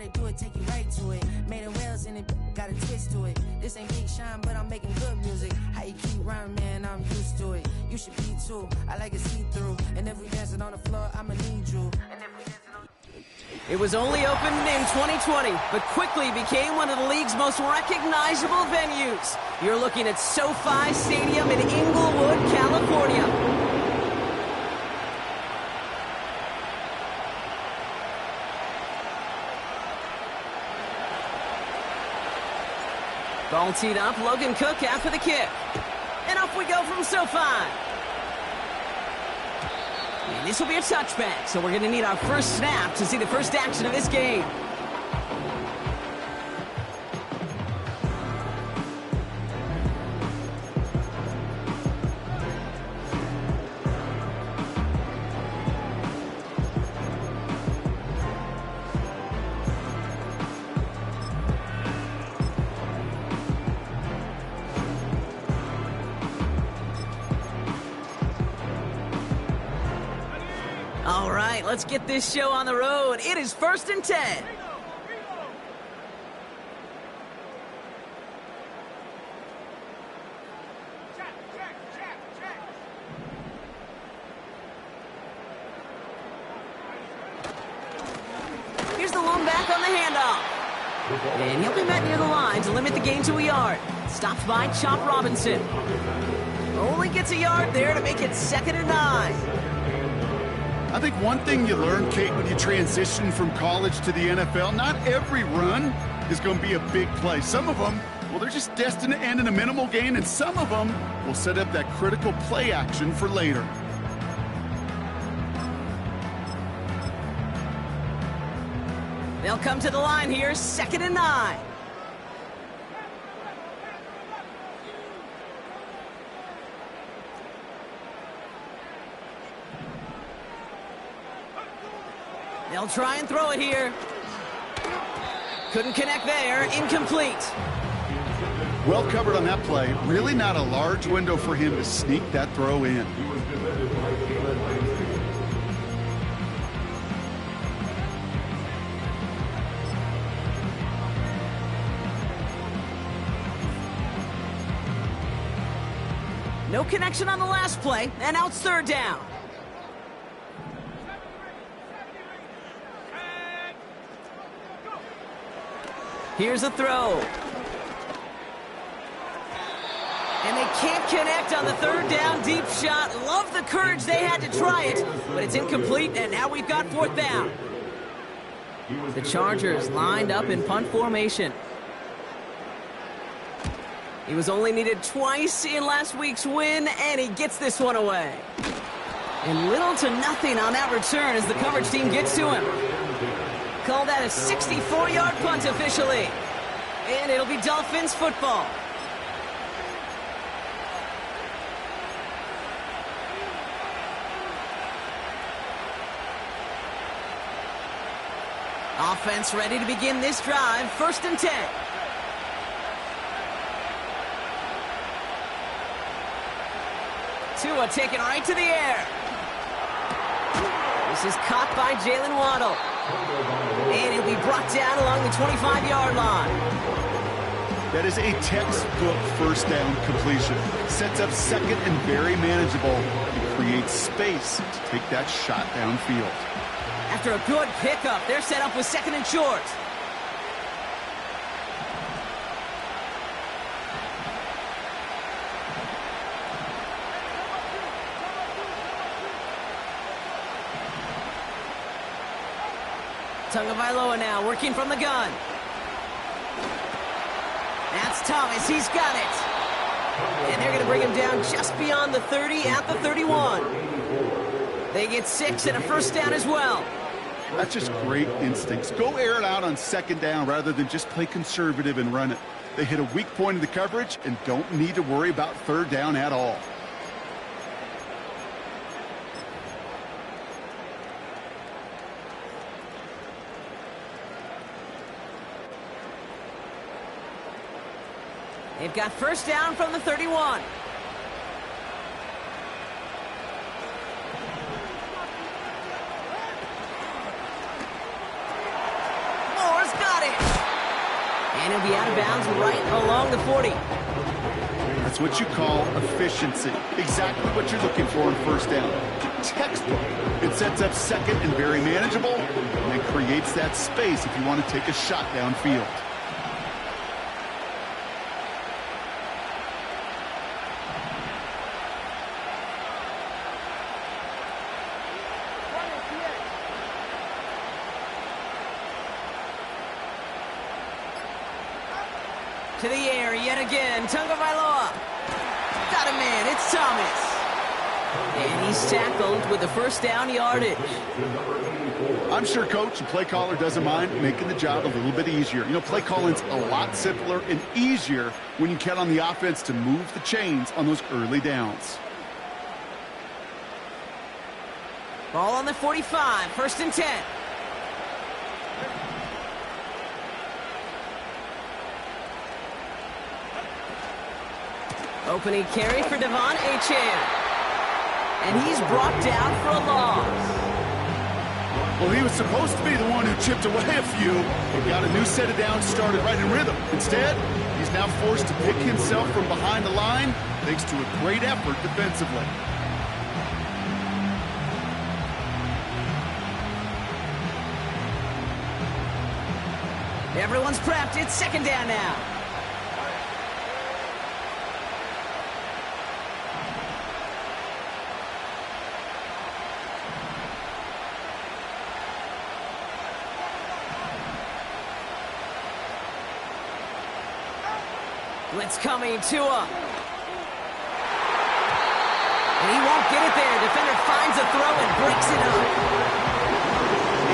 to do it, take you right to it. Made of whales and it got a twist to it. This ain't Big Sean, but I'm making good music. How you keep rhyming, man, I'm used to it. You should be too, I like it see-through. And if we dancing on the floor, I'ma need you. It was only opened in 2020, but quickly became one of the league's most recognizable venues. You're looking at SoFi Stadium in Inglewood, California. Ball teed up, Logan Cook after the kick. And off we go from SoFi. And this will be a touchback, so we're going to need our first snap to see the first action of this game. All right, let's get this show on the road. It is 1st and 10. Here's the lone back on the handoff. And he'll be met near the line to limit the gain to a yard. Stopped by Chop Robinson. Only gets a yard there to make it 2nd and 9. I think one thing you learn, Kate, when you transition from college to the NFL, not every run is going to be a big play. Some of them, well, they're just destined to end in a minimal gain, and some of them will set up that critical play action for later. They'll come to the line here, 2nd and 9. They'll try and throw it here. Couldn't connect there. Incomplete. Well covered on that play. Really not a large window for him to sneak that throw in. No connection on the last play, and now it's 3rd down. Here's a throw. And they can't connect on the 3rd down deep shot. Love the courage they had to try it, but it's incomplete, and now we've got 4th down. The Chargers lined up in punt formation. He was only needed twice in last week's win, and he gets this one away. And little to nothing on that return as the coverage team gets to him. Call that a 64-yard punt officially. And it'll be Dolphins football. Offense ready to begin this drive. 1st and 10. Tua taken right to the air. This is caught by Jalen Waddle. And he'll be brought down along the 25-yard line. That is a textbook 1st down completion. Sets up 2nd and very manageable. It creates space to take that shot downfield. After a good pickup, they're set up with 2nd and short. Tagovailoa now working from the gun. That's Thomas. He's got it. And they're going to bring him down just beyond the 30 at the 31. They get 6 and a 1st down as well. That's just great instincts. Go air it out on 2nd down rather than just play conservative and run it. They hit a weak point in the coverage and don't need to worry about 3rd down at all. They've got 1st down from the 31. Moore's Yardage. And he'll be out of bounds right along the 40. That's what you call efficiency. Exactly what you're looking for in first down. Textbook. It sets up second and very manageable, and then creates that space if you want to take a shot downfield. To the air yet again, Tagovailoa. Got a man, it's Thomas. And he's tackled with the first down yardage. I'm sure coach and play caller doesn't mind making the job a little bit easier. You know, play calling's a lot simpler and easier when you count on the offense to move the chains on those early downs. Ball on the 45, 1st and 10. Opening carry for Devon Achane. And he's brought down for a loss. Well, he was supposed to be the one who chipped away a few and got a new set of downs started right in rhythm. Instead, he's now forced to pick himself from behind the line thanks to a great effort defensively. Everyone's prepped. It's 2nd down now. Blitz coming, Tua. And he won't get it there. Defender finds a throw and breaks it up.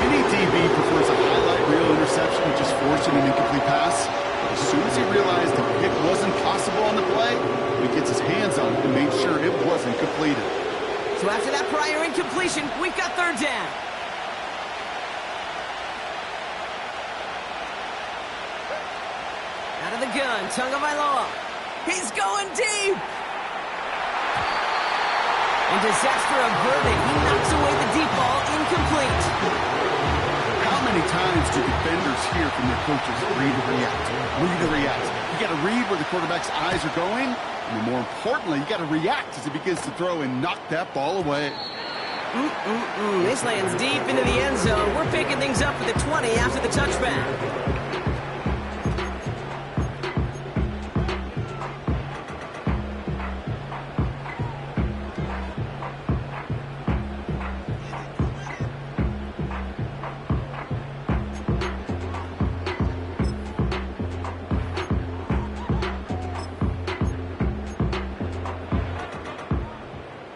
Any DB prefers a highlight reel interception to just forcing an incomplete pass. But as soon as he realized the pick wasn't possible on the play, he gets his hands on it and made sure it wasn't completed. So after that prior incompletion, we've got 3rd down. Out of the gun, Tagovailoa. He's going deep. And disaster averted. He knocks away the deep ball, incomplete. How many times do defenders hear from their coaches, read and react, read and react? You got to read where the quarterback's eyes are going, and more importantly, you got to react as he begins to throw and knock that ball away. This lands deep into the end zone. We're picking things up at the 20 after the touchback.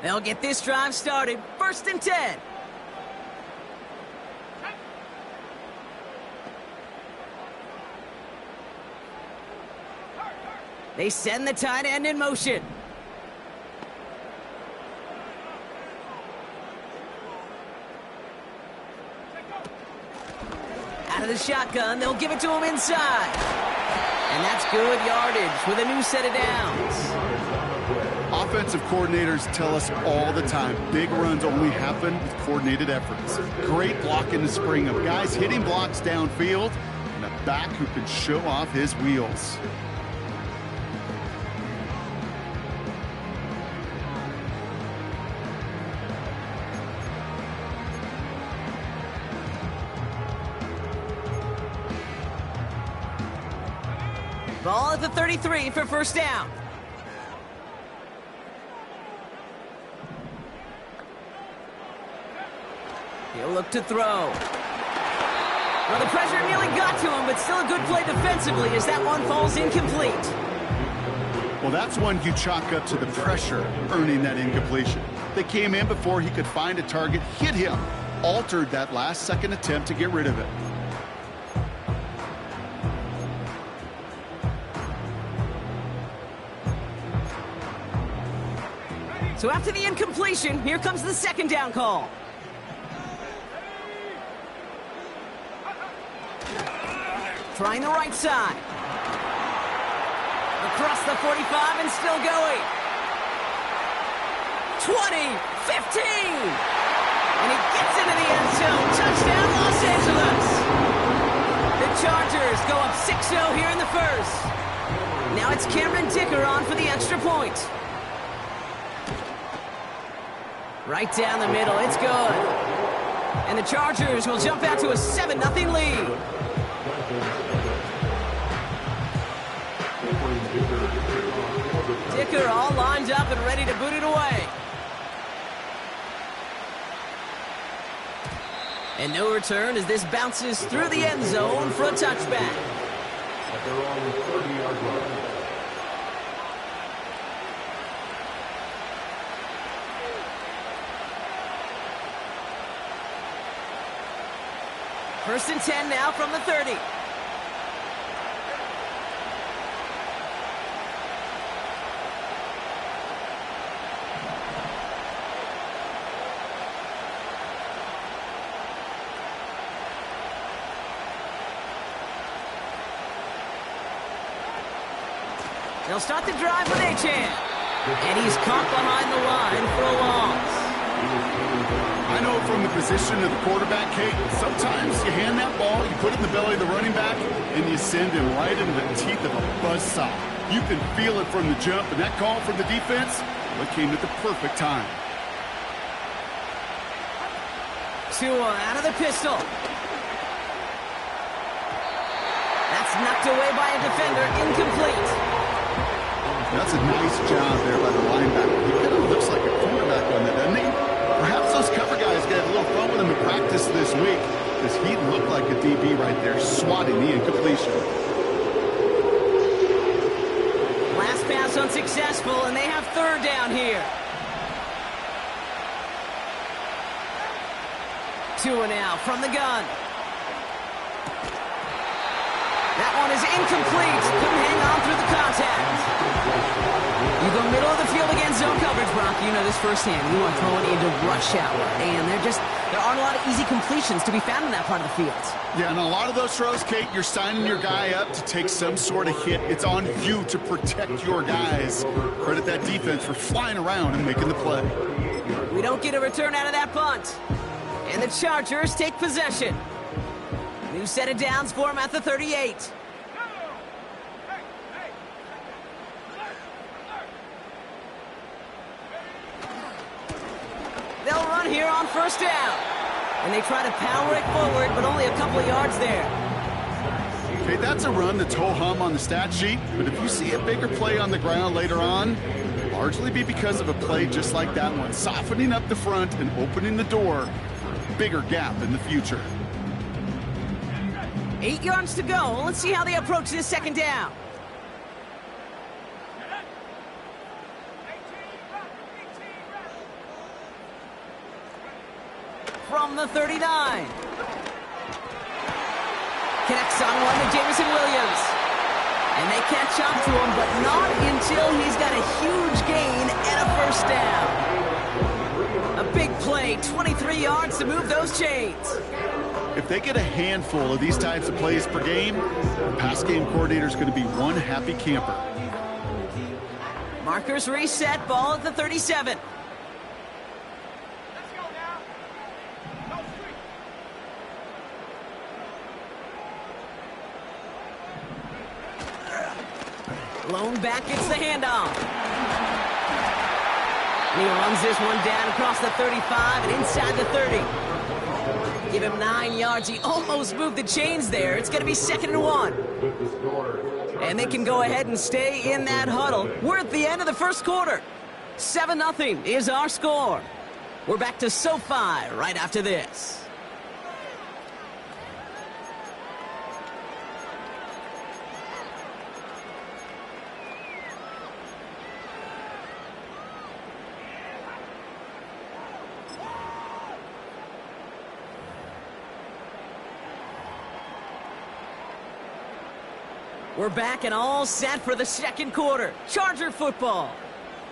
They'll get this drive started. 1st and 10. They send the tight end in motion. Out of the shotgun, they'll give it to him inside. And that's good yardage with a new set of downs. Offensive coordinators tell us all the time, big runs only happen with coordinated efforts. Great block in the spring of guys hitting blocks downfield and a back who can show off his wheels. Ball at the 33 for 1st down. He'll look to throw. Well, the pressure nearly got to him, but still a good play defensively as that one falls incomplete. Well, that's one you chalk up to the pressure earning that incompletion. They came in before he could find a target, hit him, altered that last-second attempt to get rid of it. So after the incompletion, here comes the 2nd down call. Trying the right side. Across the 45 and still going. 20, 15. And he gets into the end zone. Touchdown, Los Angeles. The Chargers go up 6-0 here in the first. Now it's Cameron Dicker on for the extra point. Right down the middle, it's good. And the Chargers will jump out to a 7-0 lead. Dicker all lined up and ready to boot it away. And no return as this bounces through the end zone for a touchback. At their own 30-yard line. First and 10 now from the 30. They'll start the drive with Achane. And he's caught behind the line for a loss. I know from the position of the quarterback, Kate, sometimes you hand that ball, you put it in the belly of the running back, and you send him right into the teeth of a buzzsaw. You can feel it from the jump, and that call from the defense, well, it came at the perfect time. Tua out of the pistol. That's knocked away by a defender, incomplete. That's a nice job there by the linebacker. He kind of looks like a quarterback on that, doesn't he? Perhaps those cover guys got a little fun with him in practice this week, because he looked like a DB right there, swatting the incompletion. Last pass unsuccessful, and they have third down here. Tua now from the gun. That one is incomplete. Couldn't hang on through the contact. You go middle of the field against zone coverage, Brock. You know this firsthand. You want to throw it into rush hour. And there aren't a lot of easy completions to be found in that part of the field. Yeah, and a lot of those throws, Kate, you're signing your guy up to take some sort of hit. It's on you to protect your guys. Credit that defense for flying around and making the play. We don't get a return out of that punt. And the Chargers take possession. New set of downs for him at the 38. They'll run here on first down. And they try to power it forward, but only a couple of yards there. Okay, that's a run that's ho-hum on the stat sheet, but if you see a bigger play on the ground later on, it'll largely be because of a play just like that one, softening up the front and opening the door for a bigger gap in the future. 8 yards to go. Let's see how they approach this second down. From the 39. Connects on one to Jameson Williams. And they catch up to him, but not until he's got a huge gain and a first down. A big play, 23 yards to move those chains. If they get a handful of these types of plays per game, the pass game coordinator is going to be one happy camper. Markers reset, ball at the 37. Lone back gets the handoff. And he runs this one down across the 35 and inside the 30. Give him 9 yards. He almost moved the chains there. It's going to be 2nd and 1. And they can go ahead and stay in that huddle. We're at the end of the first quarter. 7-0 is our score. We're back to SoFi right after this. We're back and all set for the second quarter. Charger football.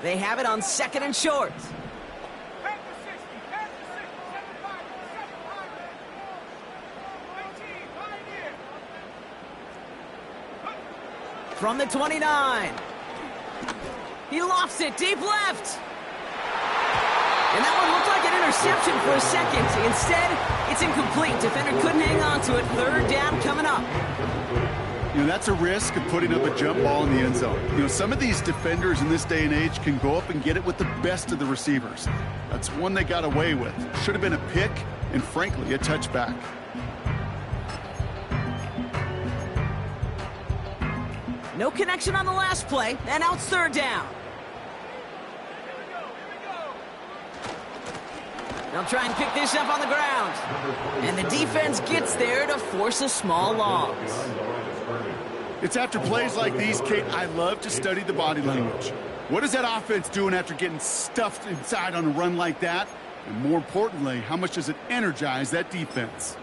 They have it on 2nd and short. From the 29. He lofts it deep left. And that one looked like an interception for a second. Instead, it's incomplete. Defender couldn't hang on to it. 3rd down coming up. That's a risk of putting up a jump ball in the end zone. Some of these defenders in this day and age can go up and get it with the best of the receivers. That's one they got away with. Should have been a pick and, frankly, a touchback. No connection on the last play, and now it's third down. They'll try and pick this up on the ground. And the defense gets there to force a small loss. It's after plays like these, Kate, I love to study the body language. What is that offense doing after getting stuffed inside on a run like that? And more importantly, how much does it energize that defense?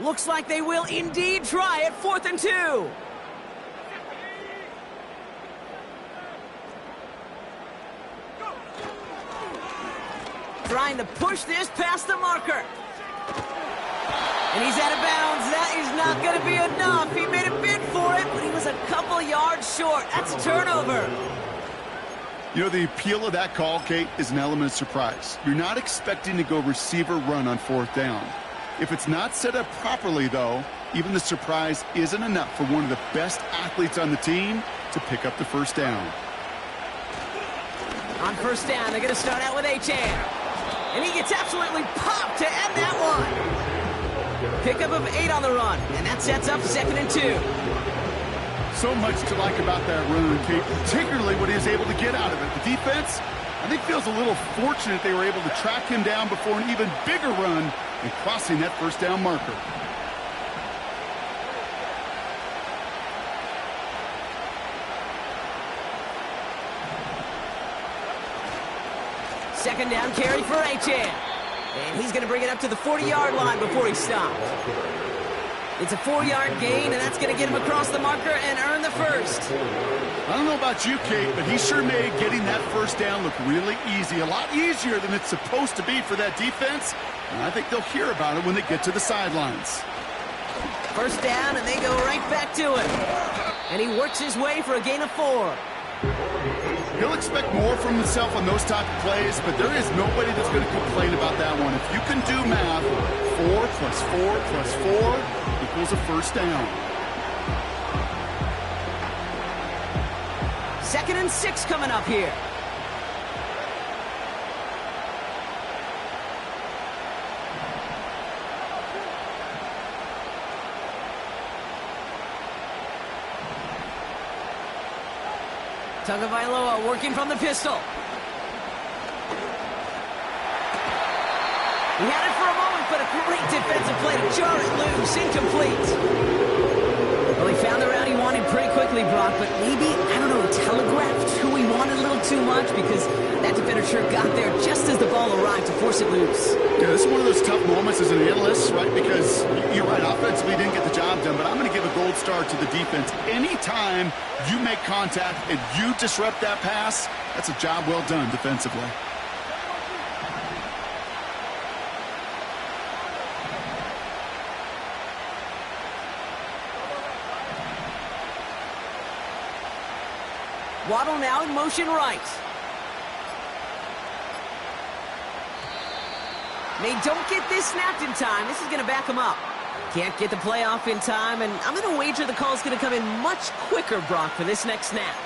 Looks like they will indeed try it. 4th and 2. Trying to push this past the marker. And he's out of bounds. That is not going to be enough. He made a bid for it, but he was a couple yards short. That's a turnover. The appeal of that call, Kate, is an element of surprise. You're not expecting to go receiver run on 4th down. If it's not set up properly, though, even the surprise isn't enough for one of the best athletes on the team to pick up the first down. On first down, they're going to start out with Achane. And he gets absolutely popped to end that one. Pickup of 8 on the run, and that sets up 2nd and 2. So much to like about that run, Kate, particularly what he was able to get out of it. The defense, I think, feels a little fortunate they were able to track him down before an even bigger run and crossing that first down marker. Second down carry for Achane. And he's going to bring it up to the 40-yard line before he stops. It's a 4-yard gain, and that's going to get him across the marker and earn the first. I don't know about you, Kate, but he sure made getting that first down look really easy. A lot easier than it's supposed to be for that defense. And I think they'll hear about it when they get to the sidelines. First down, and they go right back to it. And he works his way for a gain of 4. He'll expect more from himself on those type of plays, but there is nobody that's going to complain about that one. If you can do math, 4 plus 4 plus 4 equals a first down. 2nd and 6 coming up here. Tagovailoa working from the pistol. He had it for a moment, but a great defensive play to jar it loose. Incomplete. Well, he found the route he wanted pretty quickly, Brock, but maybe, I don't know, telegraphed who he wanted a little too much because that defender sure got there just as the ball arrived to force it loose. Yeah, this is one of those tough moments as an analyst, right? Because you're right, offensively didn't get the job done, but I'm going to give a gold star to the defense. Anytime you make contact and you disrupt that pass, that's a job well done defensively. Waddle now in motion right. They don't get this snapped in time. This is going to back them up. Can't get the play off in time, and I'm going to wager the call is going to come in much quicker, Brock, for this next snap.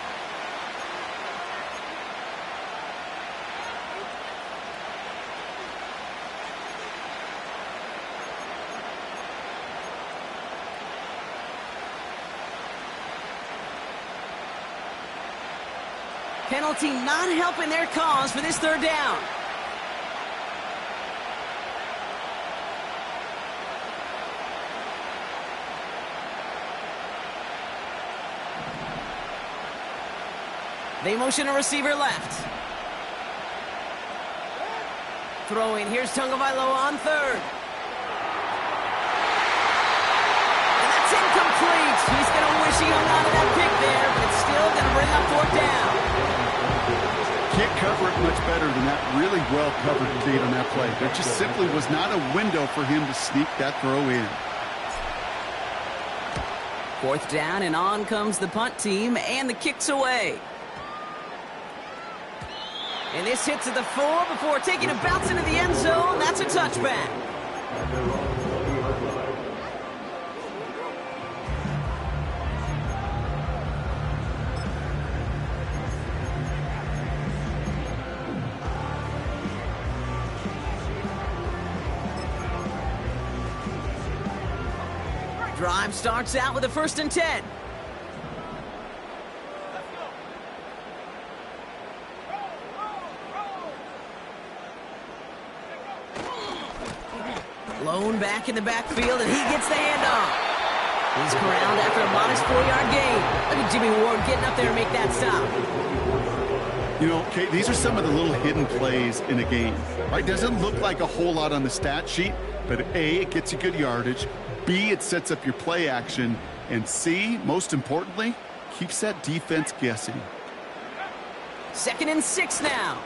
Penalty not helping their cause for this third down. They motion a receiver left. Throwing, here's Tagovailoa on third. And that's incomplete. He's going to wish he hung on to that pick there, but it's still going to bring up fourth down. Can't cover it much better than that. Really well covered indeed on that play. There just simply was not a window for him to sneak that throw in. Fourth down, and on comes the punt team, and the kick's away. And this hits at the 4 before taking a bounce into the end zone. That's a touchback. Drive starts out with a 1st and 10. Lone back in the backfield, and he gets the handoff. He's corralled after a modest 4-yard gain. Look at Jimmy Ward getting up there and make that stop. You know, Kate, these are some of the little hidden plays in a game. Right? Doesn't look like a whole lot on the stat sheet, but A, it gets you good yardage. B, it sets up your play action. And C, most importantly, keeps that defense guessing. 2nd and 6 now.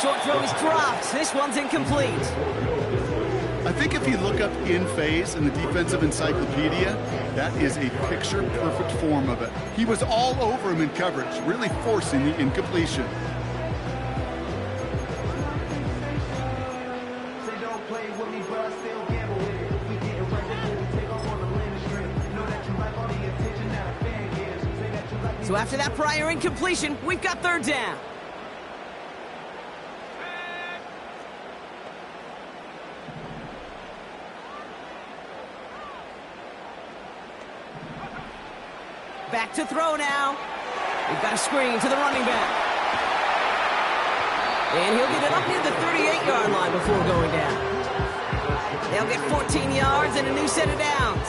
Short throw is dropped. This one's incomplete. I think if you look up in phase in the defensive encyclopedia, that is a picture-perfect form of it. He was all over him in coverage, really forcing the incompletion. So after that prior incompletion, we've got 3rd down. Back to throw now. We've got a screen to the running back. And he'll get it up near the 38-yard line before going down. They'll get 14 yards and a new set of downs.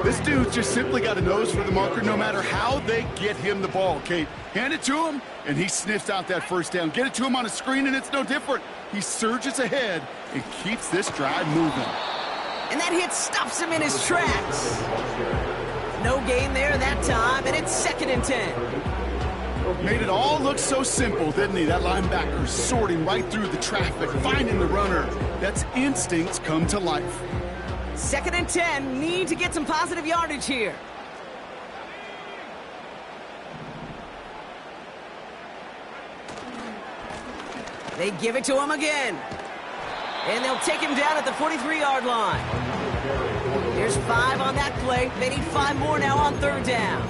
This dude's just simply got a nose for the marker no matter how they get him the ball, Kate. Hand it to him, and he sniffs out that 1st down. Get it to him on a screen, and it's no different. He surges ahead and keeps this drive moving. And that hit stops him in his tracks. No gain there that time, and it's 2nd and 10. Made it all look so simple, didn't he? That linebacker sorting right through the traffic, finding the runner. That's instincts come to life. 2nd and 10, need to get some positive yardage here. They give it to him again. And they'll take him down at the 43-yard line. There's 5 on that play. They need 5 more now on 3rd down.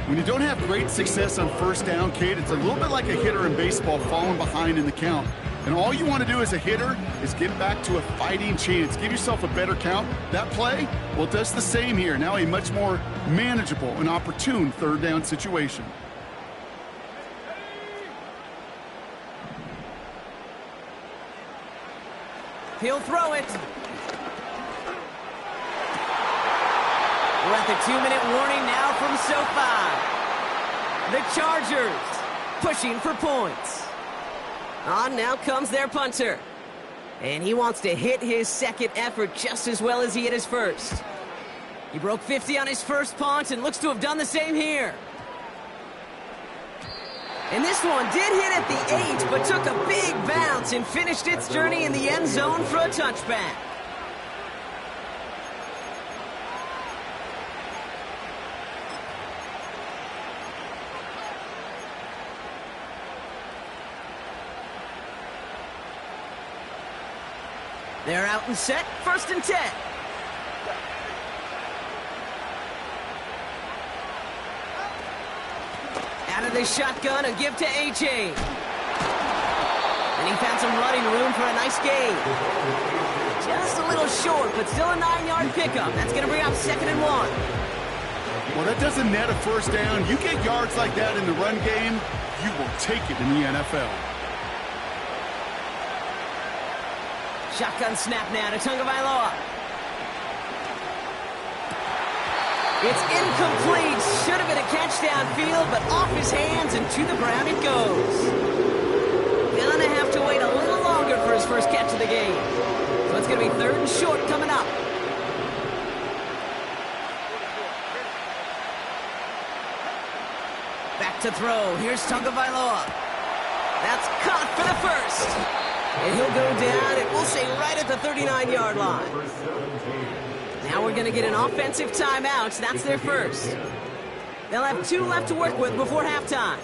When you don't have great success on 1st down, Kate, it's a little bit like a hitter in baseball falling behind in the count. And all you want to do as a hitter is get back to a fighting chance. Give yourself a better count. That play, well, it does the same here. Now a much more manageable and opportune 3rd down situation. He'll throw it. We're at the 2-minute warning now from SoFi. The Chargers pushing for points. On now comes their punter. And he wants to hit his 2nd effort just as well as he hit his 1st. He broke 50 on his 1st punt and looks to have done the same here. And this one did hit at the 8, but took a big bounce and finished its journey in the end zone for a touchback. They're out and set, 1st and 10. Out of the shotgun, a give to A.J. And he found some running room for a nice gain. Just a little short, but still a 9-yard pickup. That's going to bring up 2nd and 1. Well, that doesn't net a 1st down. You get yards like that in the run game, you will take it in the NFL. Shotgun snap now to Tagovailoa. It's incomplete. Should have been a catch downfield, but off his hands and to the ground it goes. Gonna have to wait a little longer for his 1st catch of the game. So it's gonna be 3rd and short coming up. Back to throw. Here's Tagovailoa. That's caught for the 1st. And he'll go down, and we'll say right at the 39-yard line. Now we're going to get an offensive timeout. That's their 1st. They'll have 2 left to work with before halftime.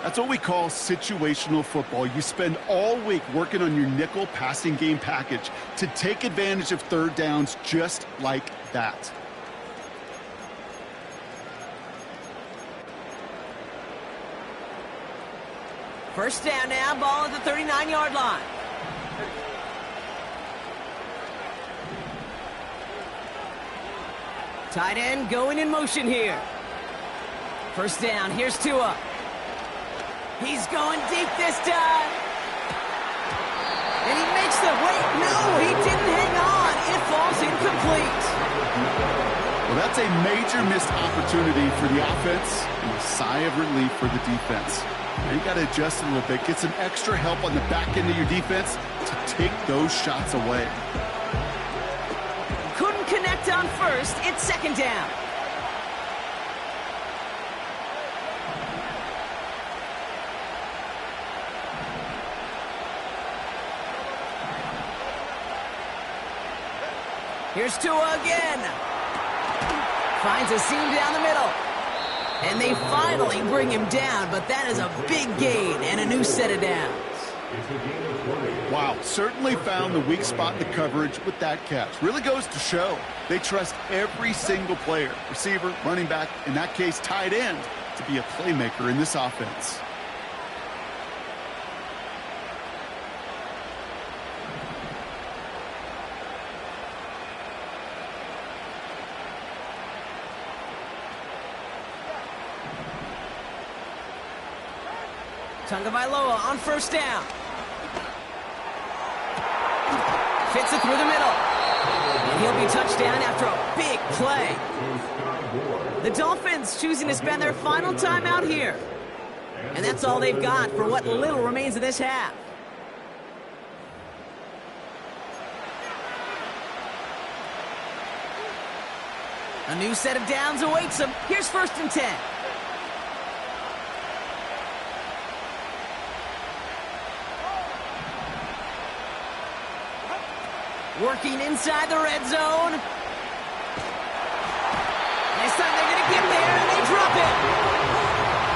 That's what we call situational football. You spend all week working on your nickel passing game package to take advantage of third downs just like that. First down now, ball at the 39-yard line. Tight end going in motion here. First down, here's Tua. He's going deep this time. And he makes the, wait, no, he didn't hang on. It falls incomplete. Well, that's a major missed opportunity for the offense and a sigh of relief for the defense. Now you got to adjust a little bit, get some extra help on the back end of your defense to take those shots away. Couldn't connect on first. It's second down. Here's Tua again. Finds a seam down the middle. And they finally bring him down, but that is a big gain and a new set of downs. Wow, certainly found the weak spot in the coverage with that catch. Really goes to show they trust every single player, receiver, running back, in that case, tight end, to be a playmaker in this offense. Tagovailoa on first down. Fits it through the middle. And he'll be touchdown after a big play. The Dolphins choosing to spend their final time out here. And that's all they've got for what little remains of this half. A new set of downs awaits them. Here's first and 10. Working inside the red zone. This time they're going to get there, and they drop it.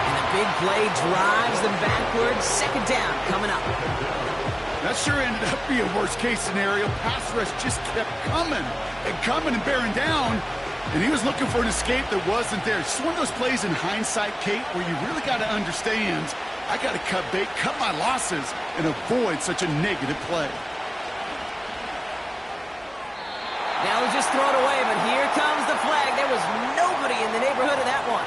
And a big play drives them backwards. Second down coming up. That sure ended up being worst-case scenario. Pass rush just kept coming and bearing down. And he was looking for an escape that wasn't there. It's just one of those plays in hindsight, Kate, where you really got to understand, I got to cut bait, cut my losses, and avoid such a negative play. Now he'll just throw it away, but here comes the flag. There was nobody in the neighborhood of that one.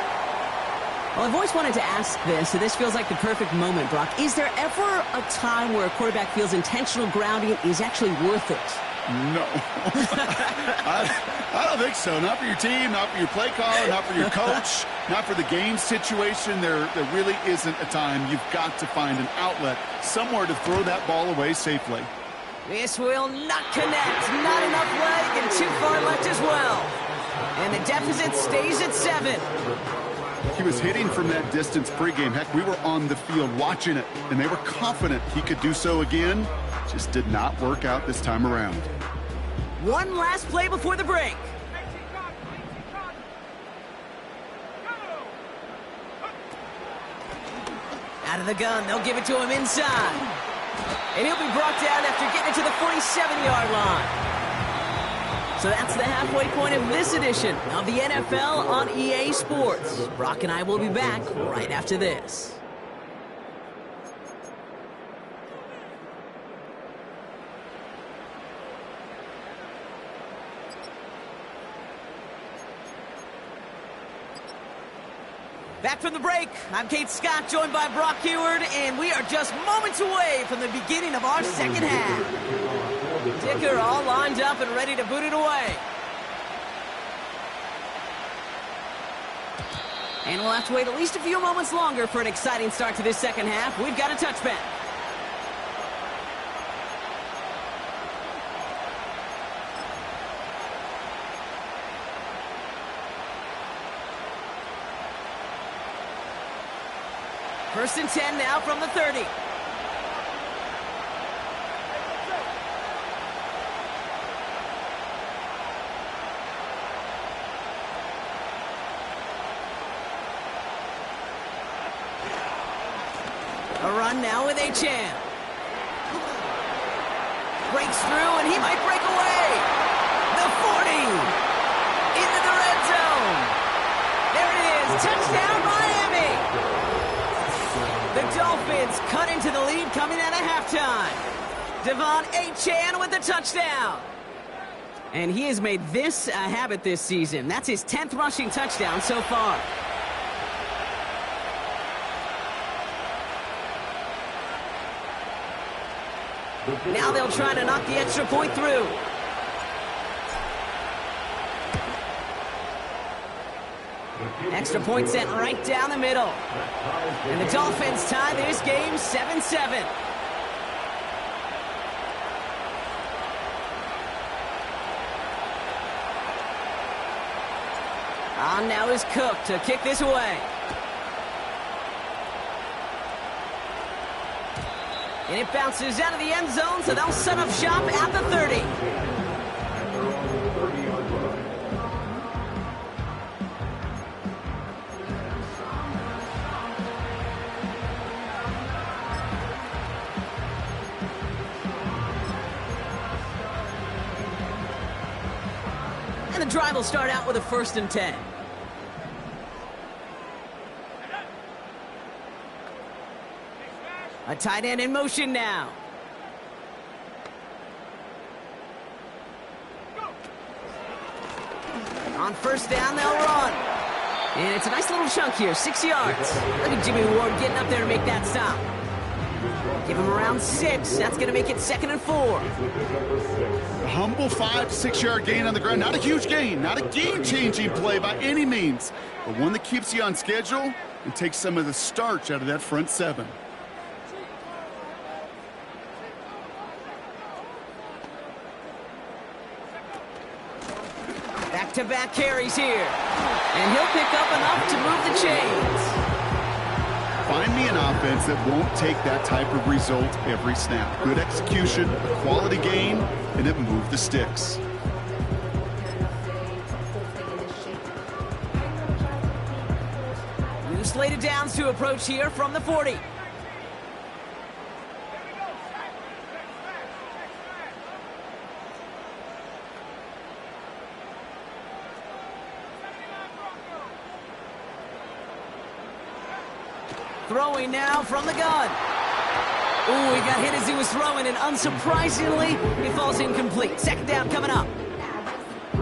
Well, I've always wanted to ask this, so this feels like the perfect moment, Brock. Is there ever a time where a quarterback feels intentional grounding is actually worth it? No. I don't think so. Not for your team, not for your play caller, not for your coach, not for the game situation. There really isn't a time. You've got to find an outlet, somewhere to throw that ball away safely. This will not connect. Not enough leg and too far left as well. And the deficit stays at 7. He was hitting from that distance pregame. Heck, we were on the field watching it, and they were confident he could do so again. Just did not work out this time around. One last play before the break. Out of the gun, they'll give it to him inside. And he'll be brought down after getting it to the 47-yard line. So that's the halfway point of this edition of the NFL on EA Sports. Brock and I will be back right after this. Back from the break, I'm Kate Scott, joined by Brock Huard, and we are just moments away from the beginning of our second half. Dicker all lined up and ready to boot it away. And we'll have to wait at least a few moments longer for an exciting start to this second half. We've got a touchback. First and 10 now from the 30. On now with Achane. Breaks through, and he might break away. The 40. Into the red zone. There it is. Touchdown, Miami. The Dolphins cut into the lead coming out of halftime. De'Von Achane with the touchdown. And he has made this a habit this season. That's his 10th rushing touchdown so far. Now they'll try to knock the extra point through. Extra point sent right down the middle. And the Dolphins tie this game 7-7. On now is Cook to kick this away. And it bounces out of the end zone, so they'll set up shop at the 30. And the drive will start out with a 1st and 10. A tight end in motion now. On 1st down, they'll run. And it's a nice little chunk here, 6 yards. Look at Jimmy Ward getting up there to make that stop. Give him around 6. That's going to make it 2nd and 4. A humble 5 to 6 yard gain on the ground. Not a huge gain, not a game-changing play by any means, but one that keeps you on schedule and takes some of the starch out of that front 7. Back-to-back carries here. And he'll pick up enough to move the chains. Find me an offense that won't take that type of result every snap. Good execution, a quality game, and it moved the sticks. New slated downs to approach here from the 40. Throwing now from the gun. Ooh, he got hit as he was throwing, and unsurprisingly, he falls incomplete. 2nd down coming up.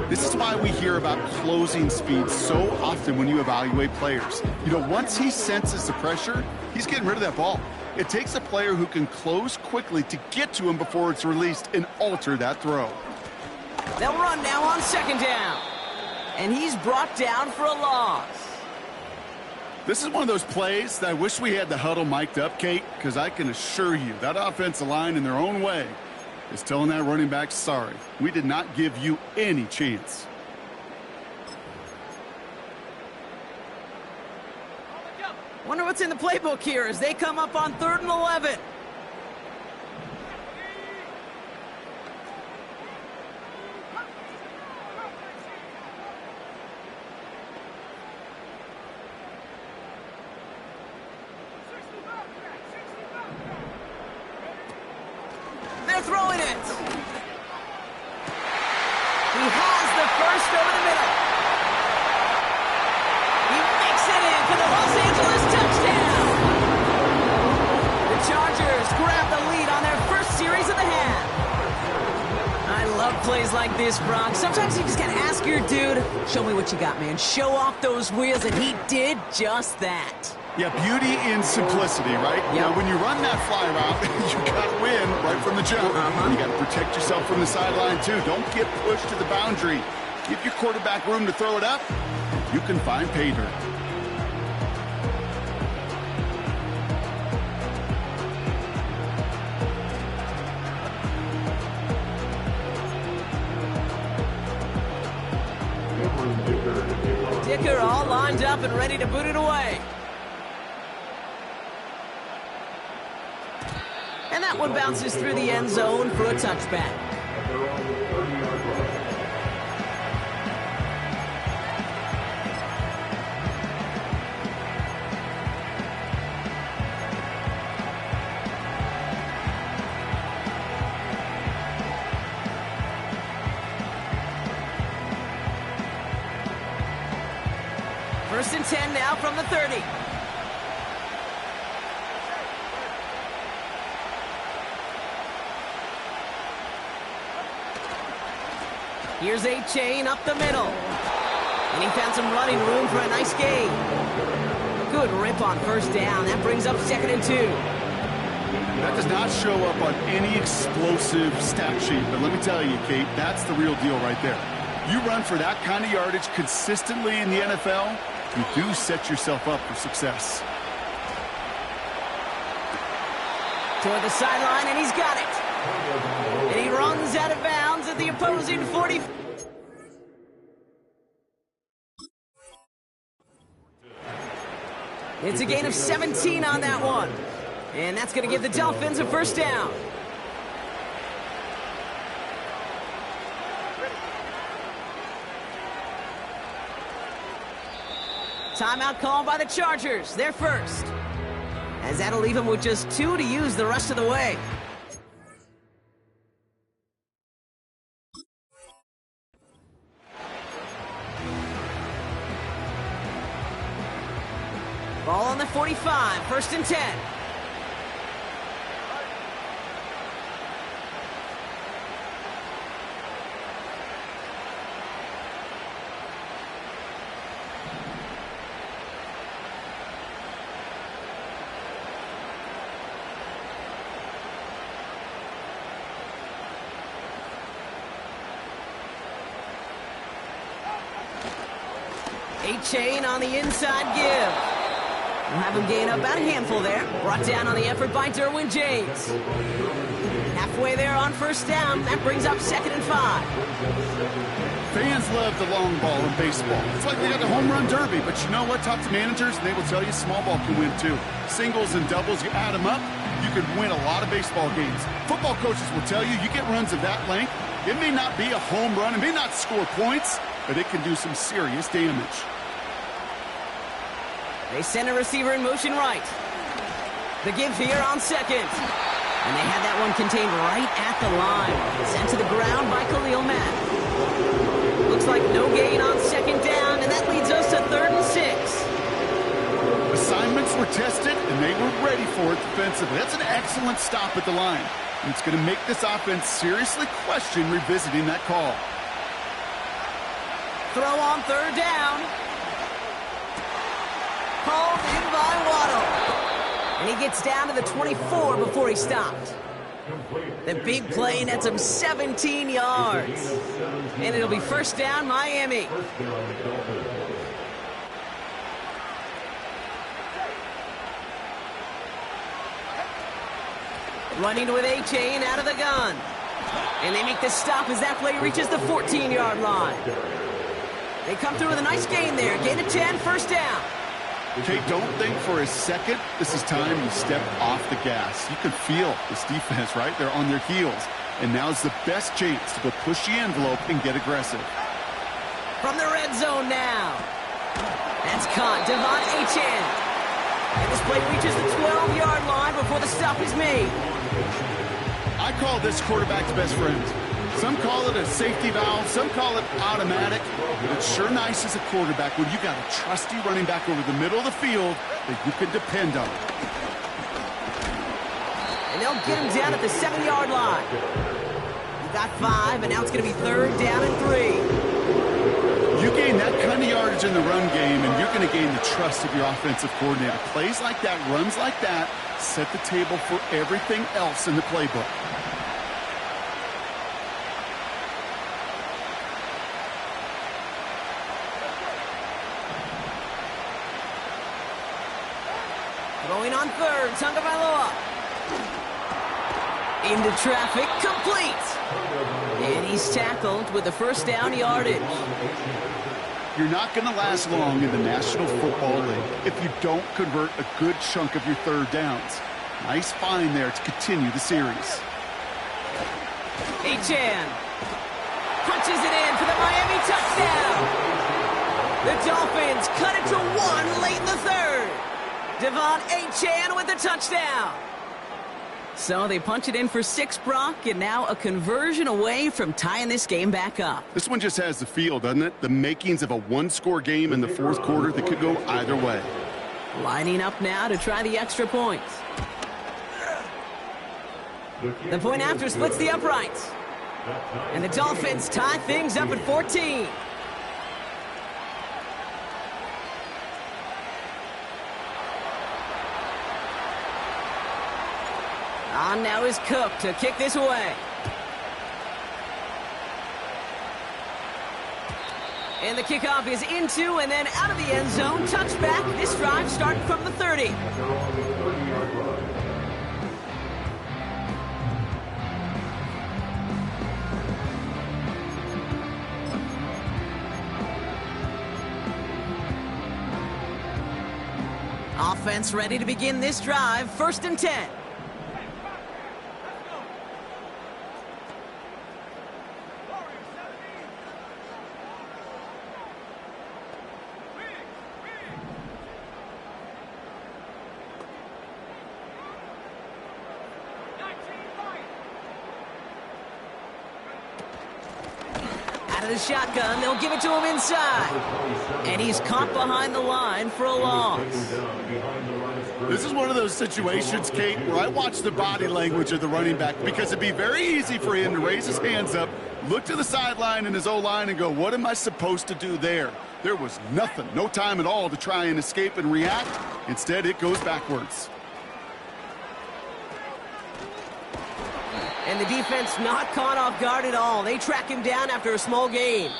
This is why we hear about closing speed so often when you evaluate players. You know, once he senses the pressure, he's getting rid of that ball. It takes a player who can close quickly to get to him before it's released and alter that throw. They'll run now on 2nd down. And he's brought down for a loss. This is one of those plays that I wish we had the huddle mic'd up, Kate, because I can assure you that offensive line in their own way is telling that running back, sorry, we did not give you any chance. Wonder what's in the playbook here as they come up on 3rd and 11. Throwing it. He has the 1st over the middle. He makes it in for the Los Angeles touchdown. The Chargers grab the lead on their 1st series of the half. I love plays like this, Brock. Sometimes you just got to ask your dude, show me what you got, man. Show off those wheels, and he did just that. Yeah, beauty in simplicity, right? Yep. Now, when you run that fly route, you got to win right from the jump. You got to protect yourself from the sideline, too. Don't get pushed to the boundary. Give your quarterback room to throw it up. You can find pay dirt. Dicker all lined up and ready to boot it away. And that one bounces through the end zone for a touchback. First and 10 now from the 30. Here's A-Chain up the middle. And he found some running room for a nice gain. Good rip on first down. That brings up 2nd and 2. That does not show up on any explosive stat sheet, but let me tell you, Kate, that's the real deal right there. You run for that kind of yardage consistently in the NFL, you do set yourself up for success. Toward the sideline, and he's got it. And he runs out of bounds at the opposing 40. It's a gain of 17 on that one. And that's going to give the Dolphins a first down. Timeout called by the Chargers. They're first. As that'll leave them with just 2 to use the rest of the way. Ball on the 45, 1st and 10. A-Chain on the inside give. We'll have him gain up about a handful there. Brought down on the effort by Derwin James. Halfway there on first down. That brings up 2nd and 5. Fans love the long ball in baseball. It's like they got the home run derby, but you know what? Talk to managers, and they will tell you small ball can win too. Singles and doubles, you add them up, you can win a lot of baseball games. Football coaches will tell you, you get runs of that length, it may not be a home run, it may not score points, but it can do some serious damage. They send a receiver in motion right. The give here on 2nd. And they had that one contained right at the line. Sent to the ground by Khalil Mack. Looks like no gain on 2nd down, and that leads us to 3rd and 6. Assignments were tested, and they were ready for it defensively. That's an excellent stop at the line. And it's going to make this offense seriously question revisiting that call. Throw on 3rd down. Called in by Waddle. And he gets down to the 24 before he stopped. The big play nets him 17 yards. And it'll be first down, Miami. Running with A-Chain out of the gun. And they make the stop as that play reaches the 14-yard line. They come through with a nice gain there. Gain of 10, first down. Okay, don't think for a second this is time you step off the gas. You can feel this defense, right? They're on their heels. And now's the best chance to go push the envelope and get aggressive. From the red zone now. That's caught. Devon Achane. And this play reaches the 12-yard line before the stop is made. I call this quarterback's best friend. Some call it a safety valve, some call it automatic, but it's sure nice as a quarterback when you got a trusty running back over the middle of the field that you can depend on. And they'll get him down at the 7-yard line. He got 5, and now it's going to be 3rd down and 3. You gain that kind of yardage in the run game, and you're going to gain the trust of your offensive coordinator. Plays like that, runs like that, set the table for everything else in the playbook. Going on 3rd, Tagovailoa. Into traffic, complete. And he's tackled with the first down yardage. You're not going to last long in the National Football League if you don't convert a good chunk of your 3rd downs. Nice find there to continue the series. Achane punches it in for the Miami touchdown. The Dolphins cut it to 1 late in the 3rd. Devon Achane with the touchdown. So they punch it in for 6, Brock, and now a conversion away from tying this game back up. This one just has the feel, doesn't it? The makings of a one-score game in the fourth quarter that could go either way. Lining up now to try the extra point. The point after splits the uprights. And the Dolphins tie things up at 14. On now is Cook to kick this away. And the kickoff is into and then out of the end zone. Touchback. This drive starting from the 30. Offense ready to begin this drive. 1st and 10. Out of the shotgun, they'll give it to him inside. And he's caught behind the line for a loss. This is one of those situations, Kate, where I watch the body language of the running back because it'd be very easy for him to raise his hands up, look to the sideline in his O-line and go, what am I supposed to do there? There was nothing, no time at all to try and escape and react. Instead, it goes backwards. And the defense not caught off guard at all. They track him down after a small gain.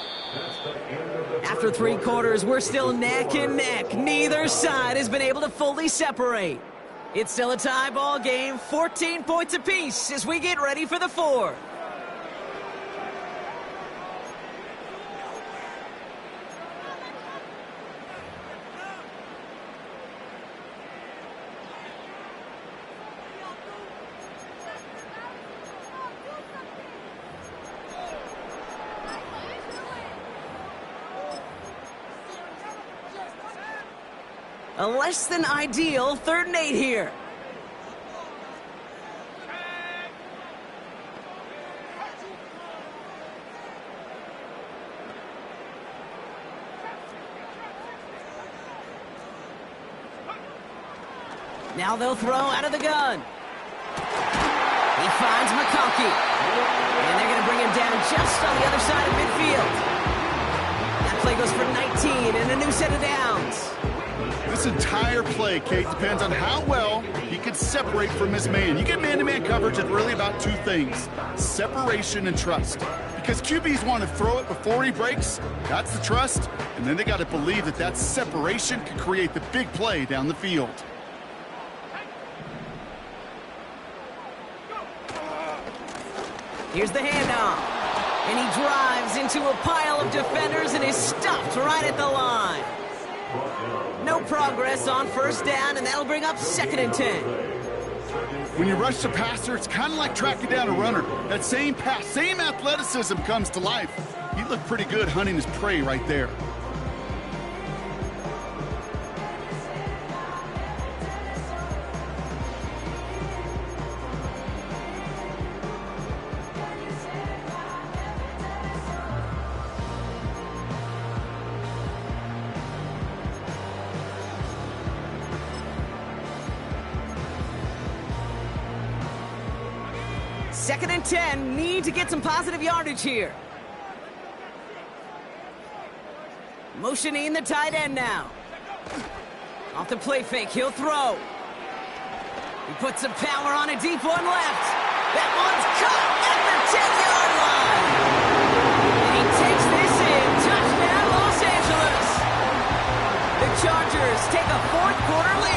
After 3 quarters, we're still neck and neck. Neither side has been able to fully separate. It's still a tie ball game, 14 points apiece as we get ready for the 4th. A less than ideal 3rd and 8 here. Now they'll throw out of the gun. He finds McConkey. And they're going to bring him down just on the other side of midfield. That play goes for 19 and a new set of downs. This entire play, Kate, depends on how well he can separate from his man. You get man-to-man coverage, it's really about 2 things, separation and trust. Because QBs want to throw it before he breaks, that's the trust, and then they got to believe that that separation can create the big play down the field. Here's the handoff, and he drives into a pile of defenders and is stopped right at the line. No progress on 1st down, and that'll bring up 2nd and 10. When you rush the passer, it's kind of like tracking down a runner. That same pass, same athleticism comes to life. He looked pretty good hunting his prey right there. Second and 10, need to get some positive yardage here. Motioning the tight end now. Off the play fake, he'll throw. He puts some power on a deep one left. That one's caught at the 10-yard line. And he takes this in. Touchdown, Los Angeles. The Chargers take a 4th quarter lead.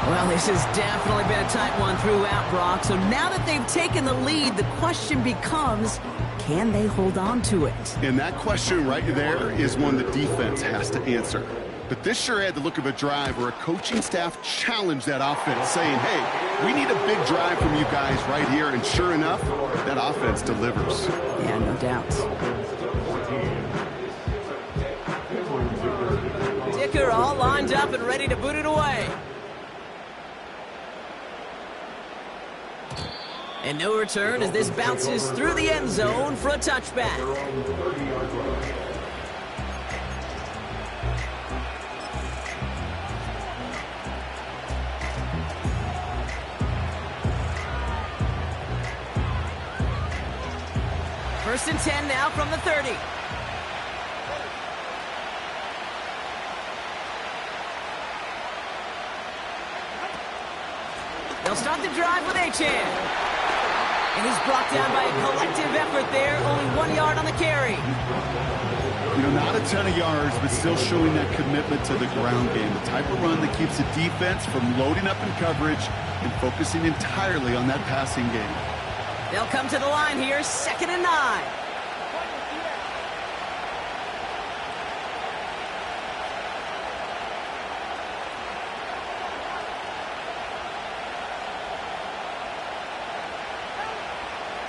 Well, this has definitely been a tight one throughout, Brock. So now that they've taken the lead, the question becomes, can they hold on to it? And that question right there is one the defense has to answer. But this sure had the look of a drive where a coaching staff challenged that offense, saying, hey, we need a big drive from you guys right here. And sure enough, that offense delivers. Yeah, no doubt. Dicker all lined up and ready to boot it away. And no return as this bounces through the end zone for a touchback. They're on the 30-yard line. First and 10 now from the 30. They'll start the drive with Achane. And he's brought down by a collective effort there, only 1 yard on the carry. You know, not a ton of yards, but still showing that commitment to the ground game. The type of run that keeps the defense from loading up in coverage and focusing entirely on that passing game. They'll come to the line here, 2nd and 9.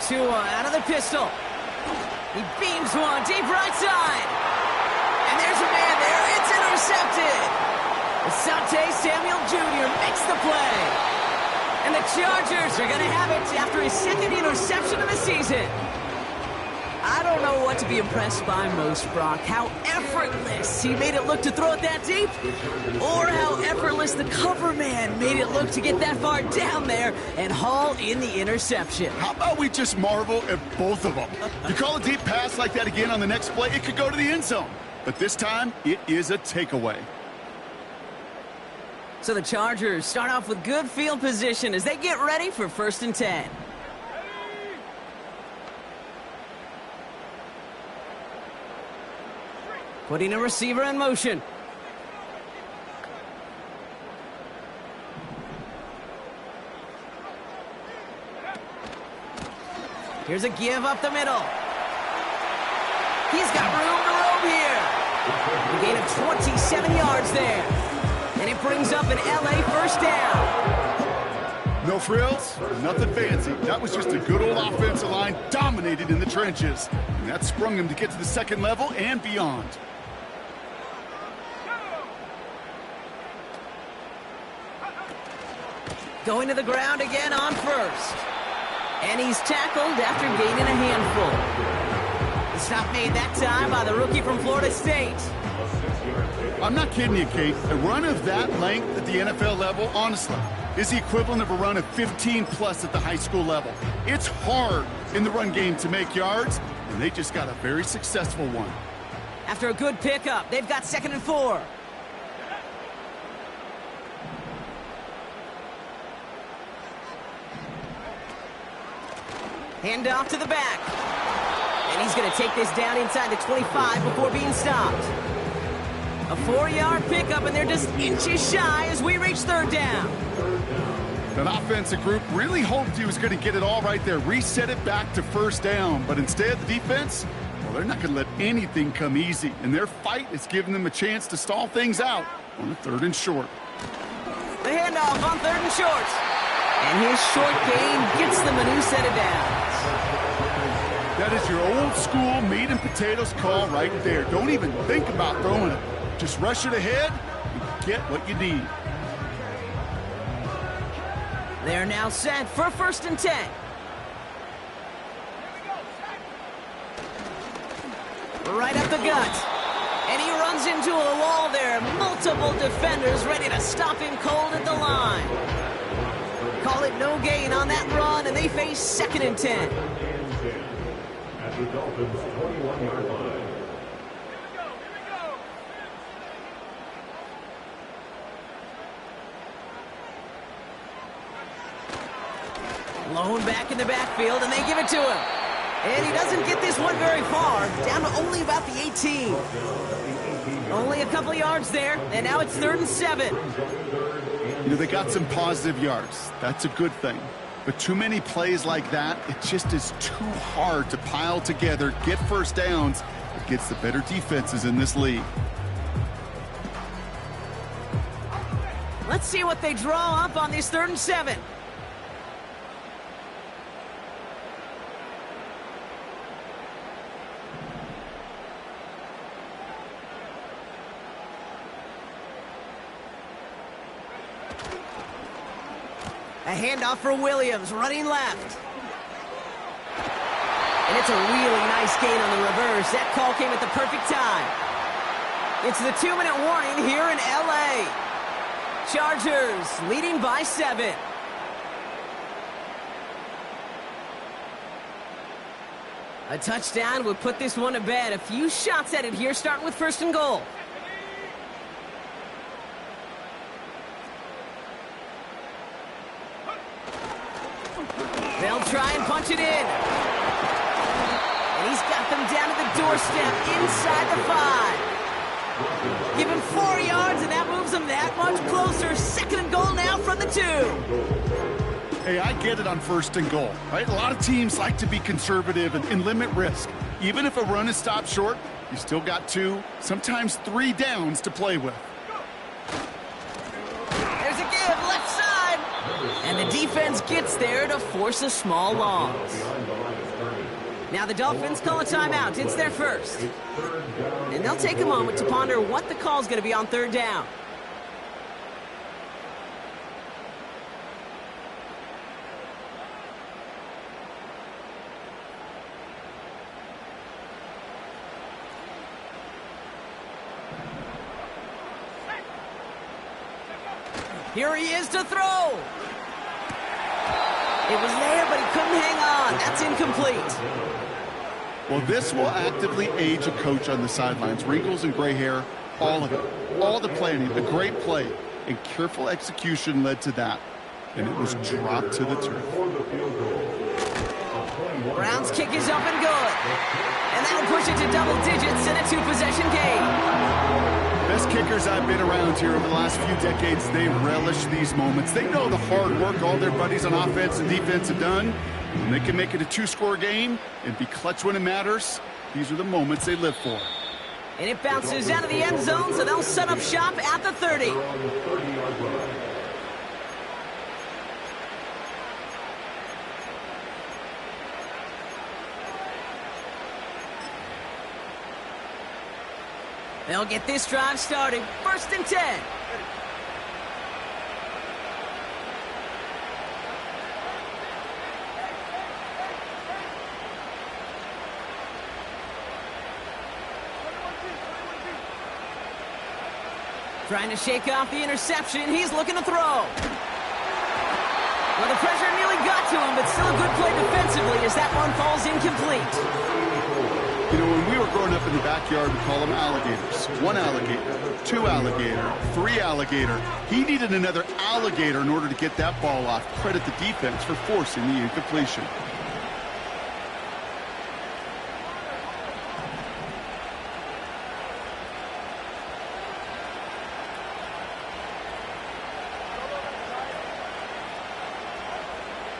Tua out of the pistol. He beams one deep right side. And there's a man there. It's intercepted. Asante Samuel Jr. makes the play. And the Chargers are going to have it after his 2nd interception of the season. I don't know what to be impressed by most, Brock. How effortless he made it look to throw it that deep, or how effortless the cover man made it look to get that far down there and haul in the interception. How about we just marvel at both of them? You call a deep pass like that again on the next play, it could go to the end zone. But this time, it is a takeaway. So the Chargers start off with good field position as they get ready for 1st and 10. Putting a receiver in motion. Here's a give up the middle. He's got room to roam here. A gain of 27 yards there. And it brings up an LA first down. No frills, nothing fancy. That was just a good old offensive line dominated in the trenches. And that sprung him to get to the 2nd level and beyond. Going to the ground again on 1st. And he's tackled after gaining a handful. The stop made that time by the rookie from Florida State. I'm not kidding you, Kate. A run of that length at the NFL level, honestly, is the equivalent of a run of 15-plus at the high school level. It's hard in the run game to make yards, and they just got a very successful one. After a good pickup, they've got 2nd and 4. Hand off to the back. And he's going to take this down inside the 25 before being stopped. A 4-yard pickup, and they're just inches shy as we reach 3rd down. That offensive group really hoped he was going to get it all right there, reset it back to 1st down. But instead, the defense, well, they're not going to let anything come easy. And their fight is giving them a chance to stall things out on a 3rd and short. The handoff on 3rd and short. And his short gain gets them a new set of downs. That is your old school meat and potatoes call right there. Don't even think about throwing it. Just rush it ahead and get what you need. They're now set for 1st and 10. Right up the gut. And he runs into a wall there. Multiple defenders ready to stop him cold at the line. Call it no gain on that run, and they face 2nd and 10. At the Dolphins' 21-yard line. Lone back in the backfield, and they give it to him. And he doesn't get this one very far, down to only about the 18. Only a couple of yards there, and now it's 3rd and 7. You know, they got some positive yards. That's a good thing. But too many plays like that, it just is too hard to pile together, get 1st downs against the better defenses in this league. Let's see what they draw up on this 3rd and 7. A handoff for Williams, running left. And it's a really nice gain on the reverse. That call came at the perfect time. It's the 2-minute warning here in L.A. Chargers leading by 7. A touchdown would put this one to bed. A few shots at it here, starting with 1st and goal. They'll try and punch it in. And he's got them down to the doorstep inside the 5. Give him 4 yards, and that moves them that much closer. 2nd and goal now from the 2. Hey, I get it on 1st and goal, right? A lot of teams like to be conservative and limit risk. Even if a run is stopped short, you still got 2, sometimes 3 downs to play with. There's a give, left side. And the defense gets there to force a small loss. Now the Dolphins call a timeout. It's their first. And they'll take a moment to ponder what the call is going to be on 3rd down. Here he is to throw. It was there, but he couldn't hang on. That's incomplete. Well, this will actively age a coach on the sidelines. Wrinkles and gray hair, all of it. All the planning, the great play, and careful execution led to that. And it was dropped to the turf. Brown's kick is up and good. And that'll push it to double digits in a 2-possession game. Best kickers I've been around here over the last few decades, they relish these moments. They know the hard work all their buddies on offense and defense have done. And they can make it a 2-score game and be clutch when it matters. These are the moments they live for. And it bounces out of the end zone, so they'll set up shop at the 30. They'll get this drive started. 1st and 10. Trying to shake off the interception. He's looking to throw. Well, the pressure nearly got to him, but still a good play defensively as that one falls incomplete. You know, when we were growing up in the backyard, we call them alligators. 1 alligator, 2 alligator, 3 alligator. He needed another alligator in order to get that ball off. Credit the defense for forcing the incompletion.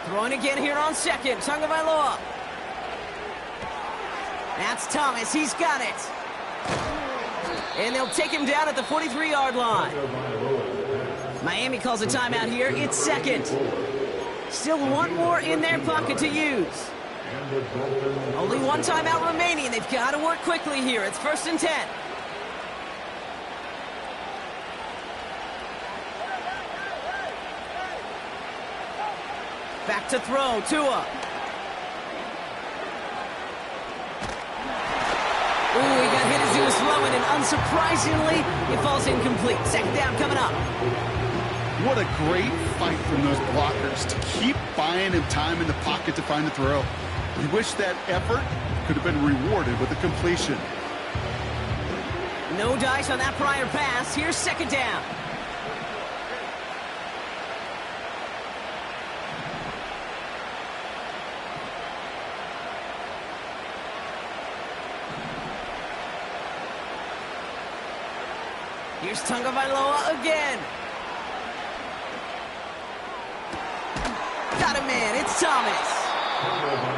Throwing again here on 2nd. Tagovailoa. That's Thomas. He's got it. And they'll take him down at the 43-yard line. Miami calls a timeout here. It's 2nd. Still 1 more in their pocket to use. Only 1 timeout remaining. They've got to work quickly here. It's 1st and 10. Back to throw. Tua. Ooh, he got hit as he was throwing, and unsurprisingly, it falls incomplete. 2nd down coming up. What a great fight from those blockers to keep buying him time in the pocket to find the throw. We wish that effort could have been rewarded with a completion. No dice on that prior pass. Here's 2nd down. Here's Tagovailoa again. Got a man. It's Thomas.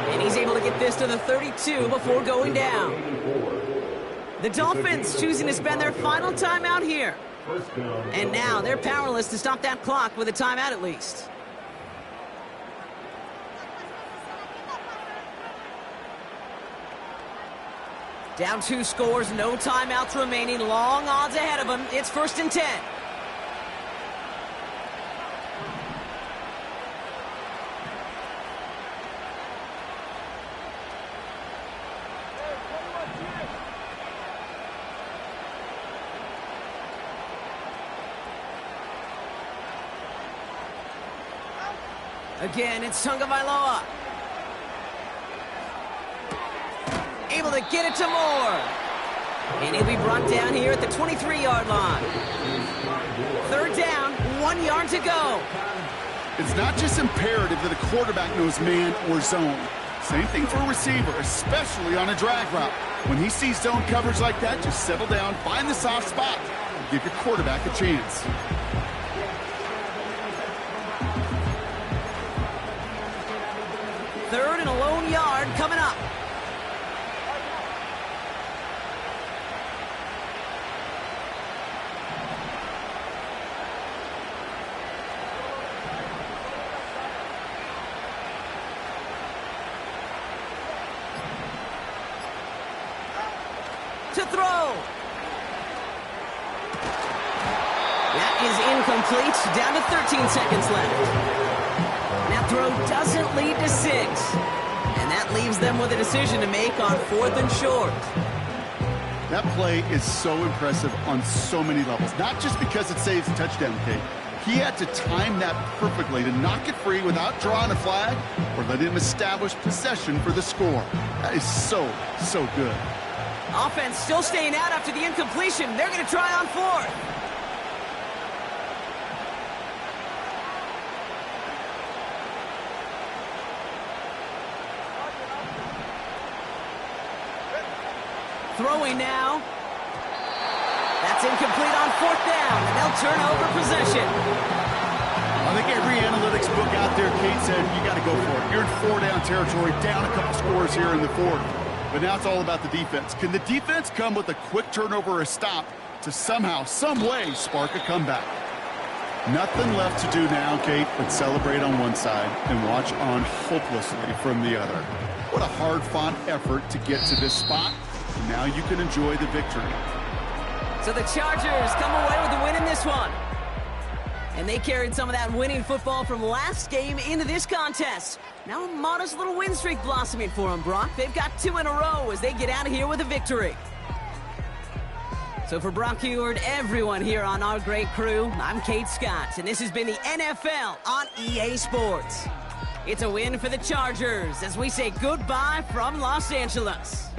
And he's able to get this to the 32 before going down. The Dolphins choosing to spend their final timeout here. And now they're powerless to stop that clock with a timeout at least. Down 2 scores, no timeouts remaining, long odds ahead of them. It's 1st and 10. Again, it's Tagovailoa. Able to get it to Moore. And he'll be brought down here at the 23-yard line. Third down, 1 yard to go. It's not just imperative that a quarterback knows man or zone. Same thing for a receiver, especially on a drag route. When he sees zone coverage like that, just settle down, find the soft spot, and give your quarterback a chance. Third and a lone yard coming up. To throw. That is incomplete. Down to 13 seconds left. That throw doesn't lead to 6. And that leaves them with a decision to make on 4th and short. That play is so impressive on so many levels. Not just because it saves a touchdown, Kate. He had to time that perfectly to knock it free without drawing a flag or let him establish possession for the score. That is so good. Offense still staying out after the incompletion. They're going to try on 4th. Throwing now. That's incomplete on 4th down, and they'll turn over possession. I think every analytics book out there, Kate, said you got to go for it. You're in 4-down territory, down a couple scores here in the 4th. But now it's all about the defense. Can the defense come with a quick turnover or a stop to somehow, some way, spark a comeback? Nothing left to do now, Kate, but celebrate on one side and watch on hopelessly from the other. What a hard-fought effort to get to this spot. Now you can enjoy the victory. So the Chargers come away with a win in this one. And they carried some of that winning football from last game into this contest. Now a modest little win streak blossoming for them, Brock. They've got 2 in a row as they get out of here with a victory. So for Brock Huard, everyone here on our great crew, I'm Kate Scott, and this has been the NFL on EA Sports. It's a win for the Chargers as we say goodbye from Los Angeles.